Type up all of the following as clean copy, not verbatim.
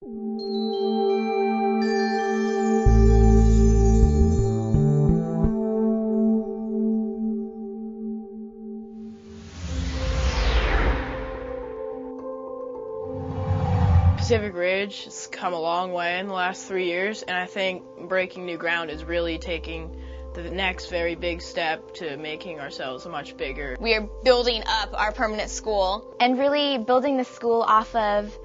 Pacific Ridge has come a long way in the last 3 years, and I think breaking new ground is really taking the next very big step to making ourselves much bigger. We are building up our permanent school. And really building the school off of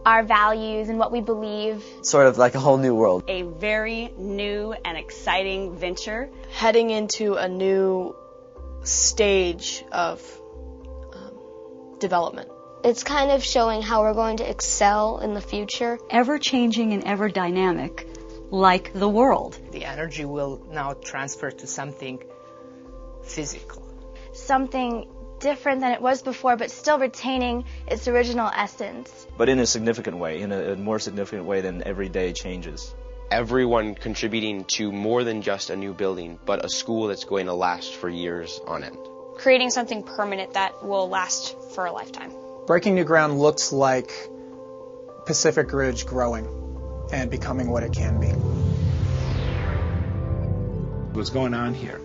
our values and what we believe. Sort of like a whole new world. A very new and exciting venture. Heading into a new stage of development. It's kind of showing how we're going to excel in the future. Ever-changing and ever-dynamic, like the world. The energy will now transfer to something physical. Something different than it was before, but still retaining its original essence. But in a significant way, in a more significant way than everyday changes. Everyone contributing to more than just a new building, but a school that's going to last for years on end. Creating something permanent that will last for a lifetime. Breaking new ground looks like Pacific Ridge growing and becoming what it can be. What's going on here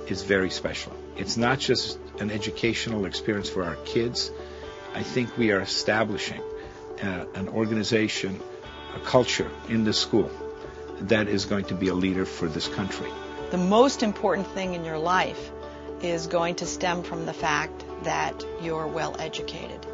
is very special. It's not just an educational experience for our kids. I think we are establishing an organization, a culture in the school that is going to be a leader for this country. The most important thing in your life is going to stem from the fact that you're well educated.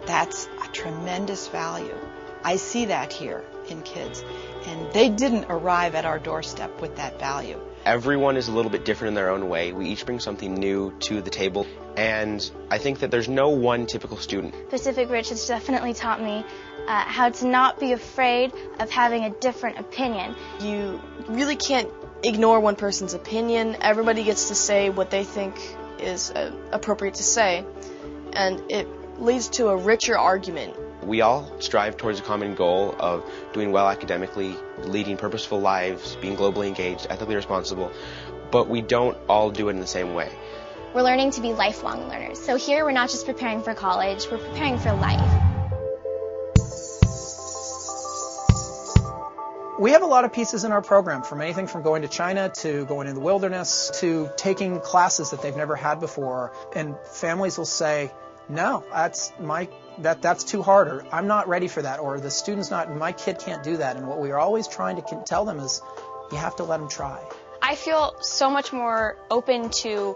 That's a tremendous value. I see that here in kids, and they didn't arrive at our doorstep with that value. Everyone is a little bit different in their own way. We each bring something new to the table, and I think that there's no one typical student. Pacific Ridge has definitely taught me how to not be afraid of having a different opinion. You really can't ignore one person's opinion. Everybody gets to say what they think is appropriate to say, and it leads to a richer argument. We all strive towards a common goal of doing well academically, leading purposeful lives, being globally engaged, ethically responsible, but we don't all do it in the same way. We're learning to be lifelong learners. So here we're not just preparing for college, we're preparing for life. We have a lot of pieces in our program, from anything from going to China to going in the wilderness to taking classes that they've never had before. And families will say, no, that's too hard, or I'm not ready for that, or the student's not, my kid can't do that. And what we are always trying to tell them is, you have to let them try. I feel so much more open to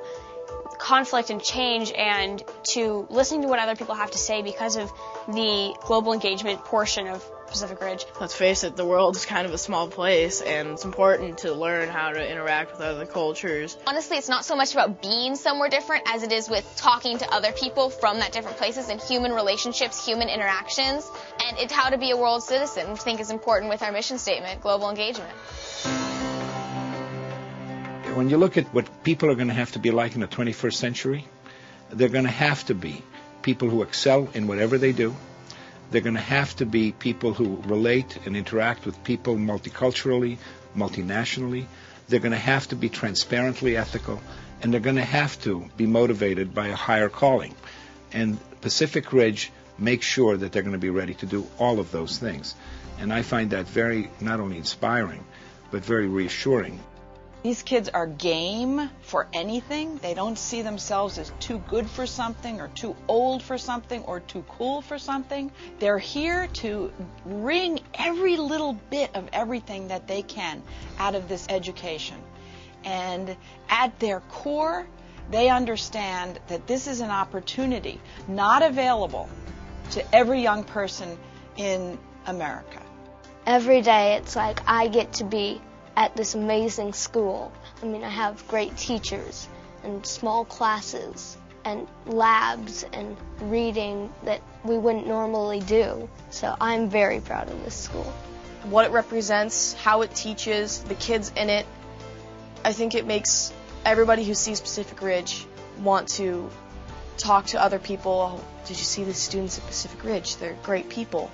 conflict and change and to listening to what other people have to say because of the global engagement portion of Pacific Ridge. Let's face it, the world is kind of a small place, and it's important to learn how to interact with other cultures. Honestly, it's not so much about being somewhere different as it is with talking to other people from that different places and human relationships, human interactions, and it's how to be a world citizen, which I think is important with our mission statement, global engagement. When you look at what people are going to have to be like in the 21st century, they're going to have to be people who excel in whatever they do. They're going to have to be people who relate and interact with people multiculturally, multinationally. They're going to have to be transparently ethical, and they're going to have to be motivated by a higher calling. And Pacific Ridge makes sure that they're going to be ready to do all of those things. And I find that very, not only inspiring, but very reassuring. These kids are game for anything. They don't see themselves as too good for something or too old for something or too cool for something. They're here to wring every little bit of everything that they can out of this education. And at their core, they understand that this is an opportunity not available to every young person in America. Every day it's like I get to be at this amazing school. I mean, I have great teachers and small classes and labs and reading that we wouldn't normally do. So I'm very proud of this school. What it represents, how it teaches, the kids in it, I think it makes everybody who sees Pacific Ridge want to talk to other people. Oh, did you see the students at Pacific Ridge? They're great people.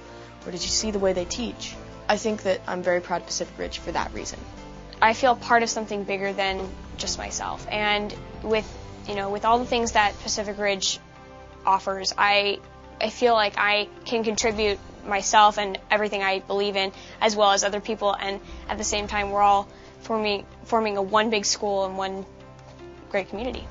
Or did you see the way they teach? I think that I'm very proud of Pacific Ridge for that reason. I feel part of something bigger than just myself. And with all the things that Pacific Ridge offers, I feel like I can contribute myself and everything I believe in, as well as other people, and at the same time we're all forming a one big school and one great community.